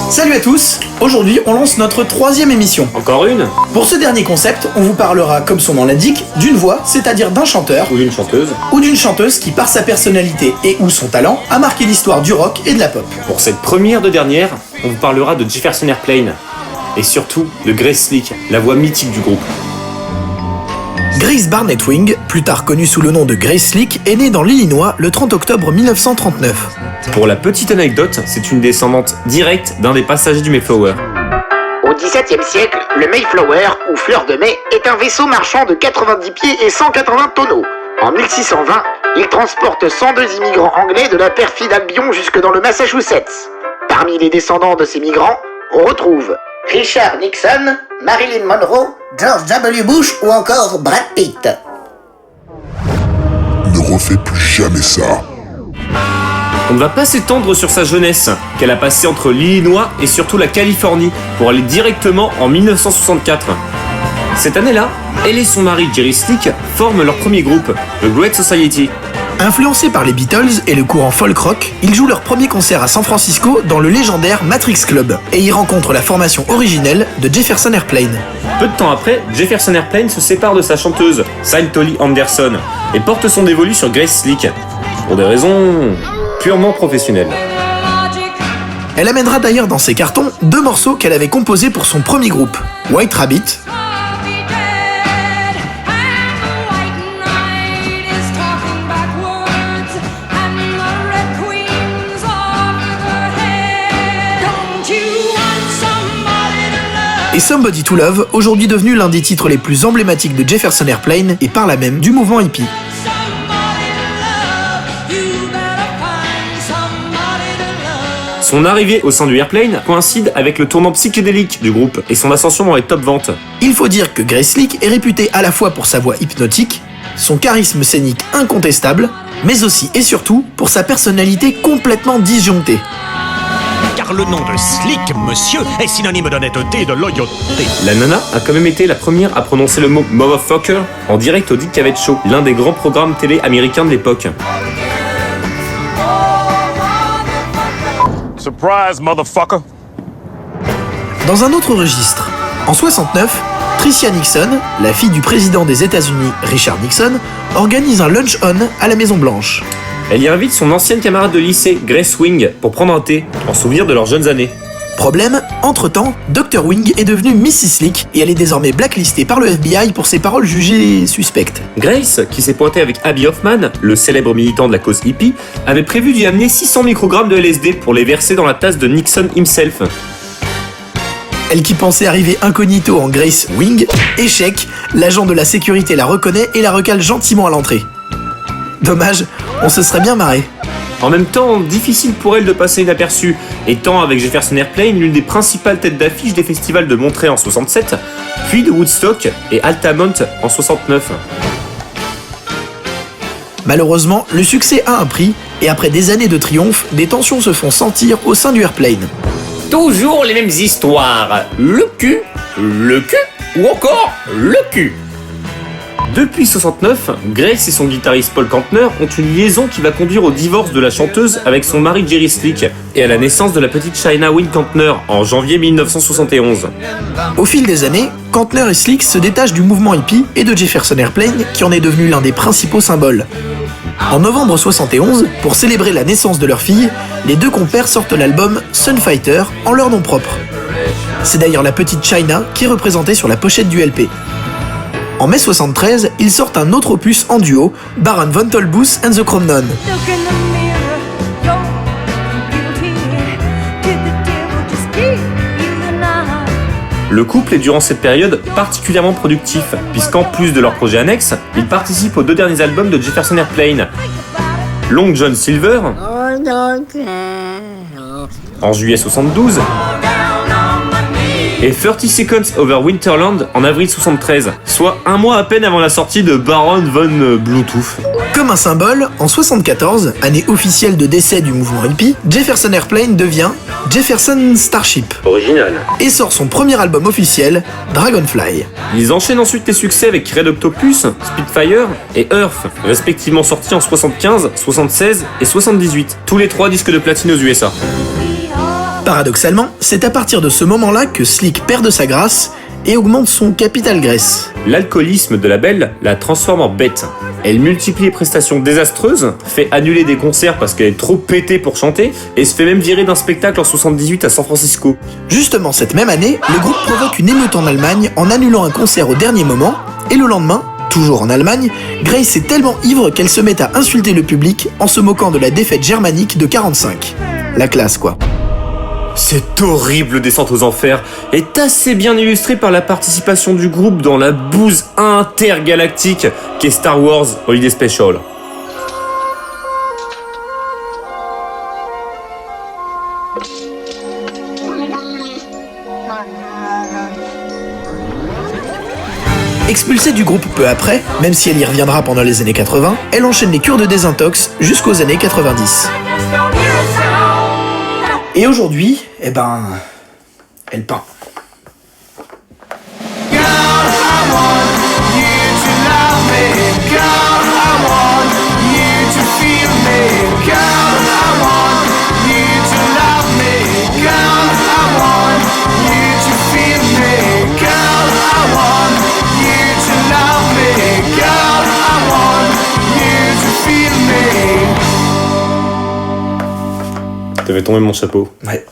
Salut à tous, aujourd'hui on lance notre 3e émission. Encore une? Pour ce dernier concept, on vous parlera, comme son nom l'indique, d'une voix, c'est-à-dire d'un chanteur Ou d'une chanteuse. ou d'une chanteuse qui, par sa personnalité et ou son talent, a marqué l'histoire du rock et de la pop. Pour cette première de dernière, on vous parlera de Jefferson Airplane. Et surtout de Grace Slick, la voix mythique du groupe. Grace Barnett Wing, plus tard connue sous le nom de Grace Slick, est née dans l'Illinois le 30 octobre 1939. Pour la petite anecdote, c'est une descendante directe d'un des passagers du Mayflower. Au XVIIe siècle, le Mayflower, ou fleur de mai, est un vaisseau marchand de 90 pieds et 180 tonneaux. En 1620, il transporte 102 immigrants anglais de la perfide Albion jusque dans le Massachusetts. Parmi les descendants de ces migrants, on retrouve Richard Nixon, Marilyn Monroe, George W. Bush ou encore Brad Pitt. Ne refais plus jamais ça. On ne va pas s'étendre sur sa jeunesse, qu'elle a passée entre l'Illinois et surtout la Californie, pour aller directement en 1964. Cette année-là, elle et son mari Jerry Slick forment leur premier groupe, The Great Society. Influencés par les Beatles et le courant folk rock, ils jouent leur premier concert à San Francisco dans le légendaire Matrix Club et y rencontrent la formation originelle de Jefferson Airplane. Peu de temps après, Jefferson Airplane se sépare de sa chanteuse, Syl Tolly Anderson, et porte son dévolu sur Grace Slick, pour des raisons purement professionnelles. Elle amènera d'ailleurs dans ses cartons 2 morceaux qu'elle avait composés pour son premier groupe, White Rabbit et Somebody to Love, aujourd'hui devenu l'un des titres les plus emblématiques de Jefferson Airplane et par là même du mouvement hippie. Son arrivée au sein du Airplane coïncide avec le tournant psychédélique du groupe et son ascension dans les top ventes. Il faut dire que Grace Slick est réputée à la fois pour sa voix hypnotique, son charisme scénique incontestable, mais aussi et surtout pour sa personnalité complètement disjonctée. Car le nom de Slick, monsieur, est synonyme d'honnêteté et de loyauté. La nana a quand même été la première à prononcer le mot « motherfucker » en direct au Dick Cavett Show, l'un des grands programmes télé américains de l'époque. Surprise, motherfucker. Dans un autre registre, en 69, Tricia Nixon, la fille du président des États-Unis Richard Nixon, organise un lunch-on à la Maison Blanche. Elle y invite son ancienne camarade de lycée, Grace Wing, pour prendre un thé, en souvenir de leurs jeunes années. Problème, entre-temps, Dr. Wing est devenue Mrs. Slick et elle est désormais blacklistée par le FBI pour ses paroles jugées suspectes. Grace, qui s'est pointée avec Abby Hoffman, le célèbre militant de la cause hippie, avait prévu d'y amener 600 microgrammes de LSD pour les verser dans la tasse de Nixon himself. Elle qui pensait arriver incognito en Grace Wing, échec, l'agent de la sécurité la reconnaît et la recale gentiment à l'entrée. Dommage, on se serait bien marré. En même temps, difficile pour elle de passer inaperçue, étant avec Jefferson Airplane l'une des principales têtes d'affiche des festivals de Montréal en 67, puis de Woodstock et Altamont en 69. Malheureusement, le succès a un prix, et après des années de triomphe, des tensions se font sentir au sein du Airplane. Toujours les mêmes histoires. Le cul, ou encore le cul. Depuis 69, Grace et son guitariste Paul Kantner ont une liaison qui va conduire au divorce de la chanteuse avec son mari Jerry Slick et à la naissance de la petite Chynna Wynne Kantner en janvier 1971. Au fil des années, Kantner et Slick se détachent du mouvement hippie et de Jefferson Airplane qui en est devenu l'un des principaux symboles. En novembre 71, pour célébrer la naissance de leur fille, les deux compères sortent l'album Sunfighter en leur nom propre. C'est d'ailleurs la petite Chynna qui est représentée sur la pochette du LP. En mai 73, ils sortent un autre opus en duo, Baron von Tolbus and the Cromnon. Le couple est durant cette période particulièrement productif, puisqu'en plus de leurs projets annexes, ils participent aux 2 derniers albums de Jefferson Airplane, Long John Silver en juillet 72 et 30 Seconds Over Winterland en avril 73, soit un mois à peine avant la sortie de Baron von Bluetooth. Comme un symbole, en 74, année officielle de décès du mouvement hippie, Jefferson Airplane devient Jefferson Starship Original. et sort son premier album officiel, Dragonfly. Ils enchaînent ensuite les succès avec Red Octopus, Spitfire et Earth, respectivement sortis en 75, 76 et 78, tous les 3 disques de platine aux USA. Paradoxalement, c'est à partir de ce moment-là que Slick perd de sa grâce et augmente son capital graisse. L'alcoolisme de la belle la transforme en bête. Elle multiplie les prestations désastreuses, fait annuler des concerts parce qu'elle est trop pétée pour chanter, et se fait même virer d'un spectacle en 78 à San Francisco. Justement cette même année, le groupe provoque une émeute en Allemagne en annulant un concert au dernier moment, et le lendemain, toujours en Allemagne, Grace est tellement ivre qu'elle se met à insulter le public en se moquant de la défaite germanique de 45. La classe quoi. Cette horrible descente aux enfers est assez bien illustrée par la participation du groupe dans la bouse intergalactique qu'est Star Wars Holiday Special. Expulsée du groupe peu après, même si elle y reviendra pendant les années 80, elle enchaîne les cures de désintox jusqu'aux années 90. Et aujourd'hui, elle peint. T'avais tombé mon chapeau. Ouais.